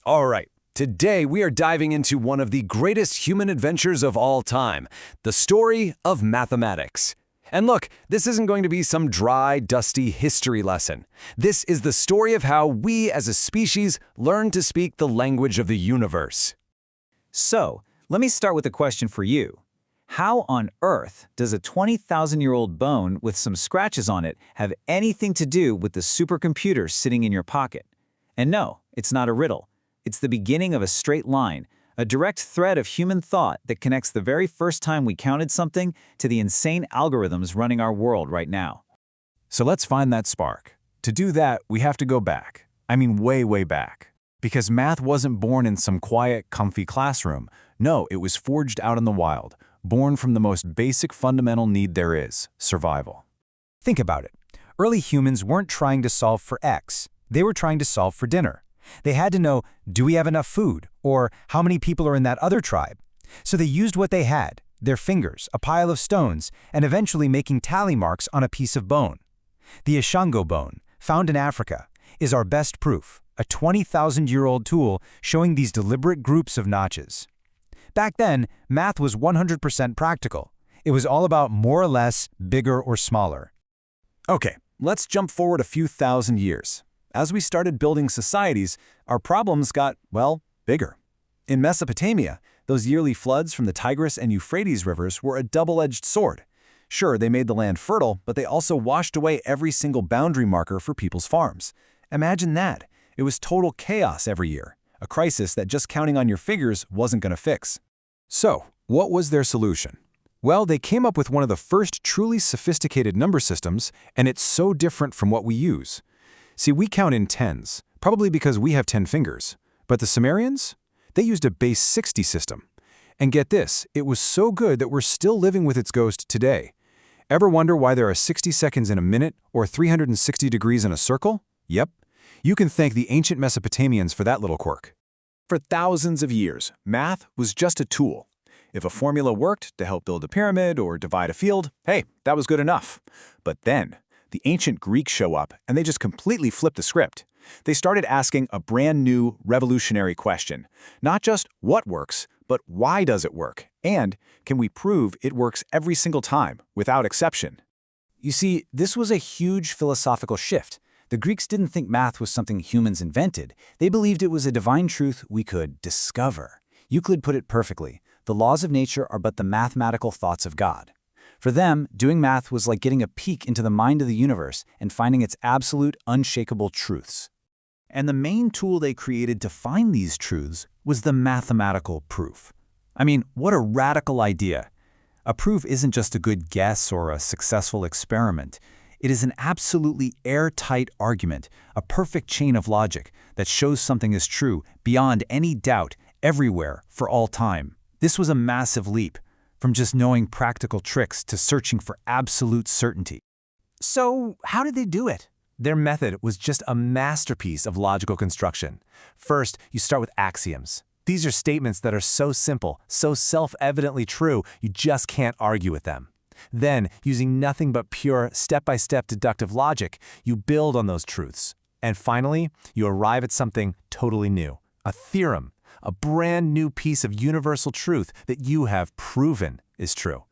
All right, today we are diving into one of the greatest human adventures of all time, the story of mathematics. And look, this isn't going to be some dry, dusty history lesson. This is the story of how we as a species learned to speak the language of the universe. So, let me start with a question for you. How on earth does a 20,000-year-old bone with some scratches on it have anything to do with the supercomputer sitting in your pocket? And no, it's not a riddle. It's the beginning of a straight line, a direct thread of human thought that connects the very first time we counted something to the insane algorithms running our world right now. So let's find that spark. To do that, we have to go back. I mean way, way back. Because math wasn't born in some quiet, comfy classroom. No, it was forged out in the wild, born from the most basic fundamental need there is, survival. Think about it. Early humans weren't trying to solve for X. They were trying to solve for dinner. They had to know, do we have enough food? Or how many people are in that other tribe? So they used what they had, their fingers, a pile of stones, and eventually making tally marks on a piece of bone. The Ishango bone, found in Africa, is our best proof, a 20,000-year-old tool showing these deliberate groups of notches. Back then, math was 100% practical. It was all about more or less, bigger or smaller. Okay, let's jump forward a few thousand years. As we started building societies, our problems got, well, bigger. In Mesopotamia, those yearly floods from the Tigris and Euphrates rivers were a double-edged sword. Sure, they made the land fertile, but they also washed away every single boundary marker for people's farms. Imagine that. It was total chaos every year, a crisis that just counting on your figures wasn't going to fix. So, what was their solution? Well, they came up with one of the first truly sophisticated number systems, and it's so different from what we use. See, we count in tens, probably because we have 10 fingers. But the Sumerians? They used a base 60 system. And get this, it was so good that we're still living with its ghost today. Ever wonder why there are 60 seconds in a minute or 360 degrees in a circle? Yep. You can thank the ancient Mesopotamians for that little quirk. For thousands of years, math was just a tool. If a formula worked to help build a pyramid or divide a field, hey, that was good enough. But then, the ancient Greeks show up, and they just completely flip the script. They started asking a brand new, revolutionary question. Not just what works, but why does it work? And can we prove it works every single time, without exception? You see, this was a huge philosophical shift. The Greeks didn't think math was something humans invented. They believed it was a divine truth we could discover. Euclid put it perfectly. The laws of nature are but the mathematical thoughts of God. For them, doing math was like getting a peek into the mind of the universe and finding its absolute, unshakable truths. And the main tool they created to find these truths was the mathematical proof. I mean, what a radical idea. A proof isn't just a good guess or a successful experiment. It is an absolutely airtight argument, a perfect chain of logic that shows something is true beyond any doubt, everywhere, for all time. This was a massive leap, from just knowing practical tricks to searching for absolute certainty. So, how did they do it? Their method was just a masterpiece of logical construction. First, you start with axioms. These are statements that are so simple, so self-evidently true, you just can't argue with them. Then, using nothing but pure, step-by-step deductive logic, you build on those truths. And finally, you arrive at something totally new, a theorem, a brand new piece of universal truth that you have proven is true.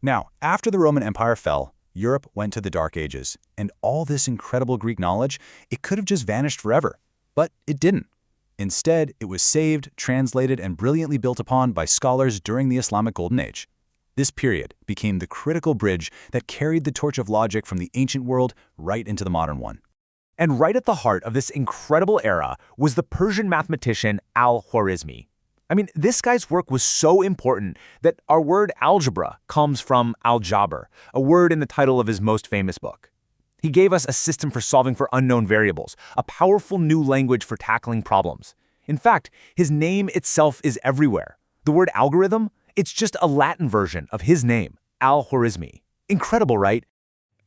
Now, after the Roman Empire fell, Europe went to the Dark Ages, and all this incredible Greek knowledge, it could have just vanished forever. But it didn't. Instead, it was saved, translated, and brilliantly built upon by scholars during the Islamic Golden Age. This period became the critical bridge that carried the torch of logic from the ancient world right into the modern one. And right at the heart of this incredible era was the Persian mathematician Al-Khwarizmi. I mean, this guy's work was so important that our word algebra comes from al-Jabr, a word in the title of his most famous book. He gave us a system for solving for unknown variables, a powerful new language for tackling problems. In fact, his name itself is everywhere. The word algorithm, it's just a Latin version of his name, Al-Khwarizmi. Incredible, right?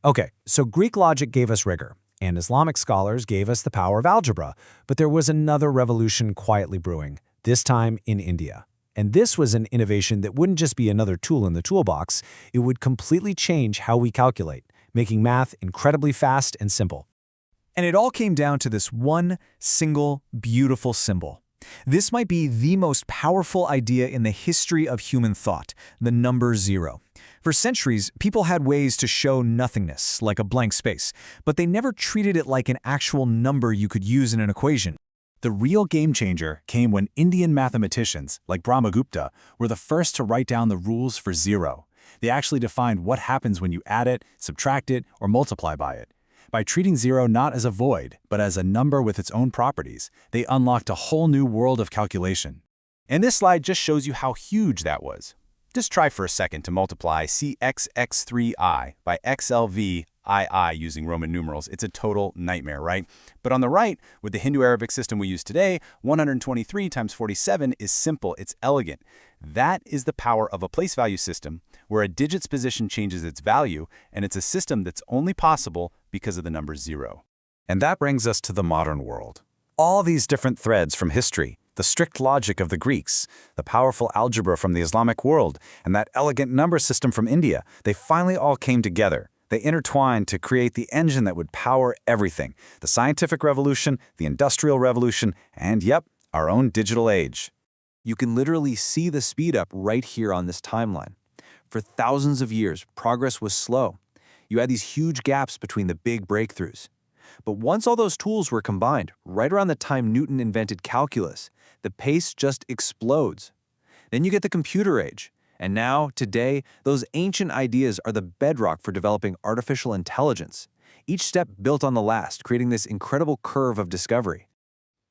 Okay, so Greek logic gave us rigor, and Islamic scholars gave us the power of algebra, but there was another revolution quietly brewing, this time in India. And this was an innovation that wouldn't just be another tool in the toolbox, it would completely change how we calculate, making math incredibly fast and simple. And it all came down to this one single beautiful symbol. This might be the most powerful idea in the history of human thought, the number zero. For centuries, people had ways to show nothingness, like a blank space, but they never treated it like an actual number you could use in an equation. The real game changer came when Indian mathematicians, like Brahmagupta, were the first to write down the rules for zero. They actually defined what happens when you add it, subtract it, or multiply by it. By treating zero not as a void, but as a number with its own properties, they unlocked a whole new world of calculation. And this slide just shows you how huge that was. Just try for a second to multiply CXX3I by XLVII using Roman numerals. It's a total nightmare, right? But on the right, with the Hindu-Arabic system we use today, 123 times 47 is simple, it's elegant. That is the power of a place value system, where a digit's position changes its value, and it's a system that's only possible because of the number zero. And that brings us to the modern world. All these different threads from history, the strict logic of the Greeks, the powerful algebra from the Islamic world, and that elegant number system from India, they finally all came together. They intertwined to create the engine that would power everything: the scientific revolution, the industrial revolution, and yep, our own digital age. You can literally see the speed up right here on this timeline. For thousands of years, progress was slow. You had these huge gaps between the big breakthroughs. But once all those tools were combined, right around the time Newton invented calculus, the pace just explodes. Then you get the computer age. And now, today, those ancient ideas are the bedrock for developing artificial intelligence. Each step built on the last, creating this incredible curve of discovery.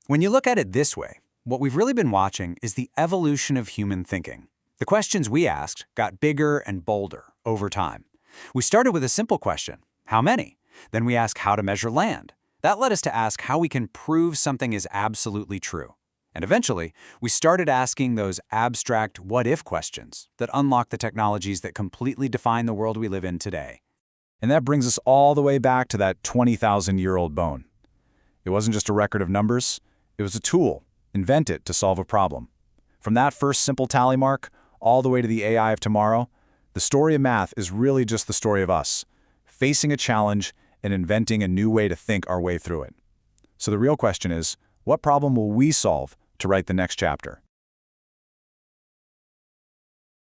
When you look at it this way, what we've really been watching is the evolution of human thinking. The questions we asked got bigger and bolder over time. We started with a simple question: how many? Then we asked how to measure land. That led us to ask how we can prove something is absolutely true. And eventually, we started asking those abstract what-if questions that unlock the technologies that completely define the world we live in today. And that brings us all the way back to that 20,000-year-old bone. It wasn't just a record of numbers, it was a tool, invented to solve a problem. From that first simple tally mark, all the way to the AI of tomorrow, the story of math is really just the story of us, facing a challenge and inventing a new way to think our way through it. So the real question is, what problem will we solve to write the next chapter?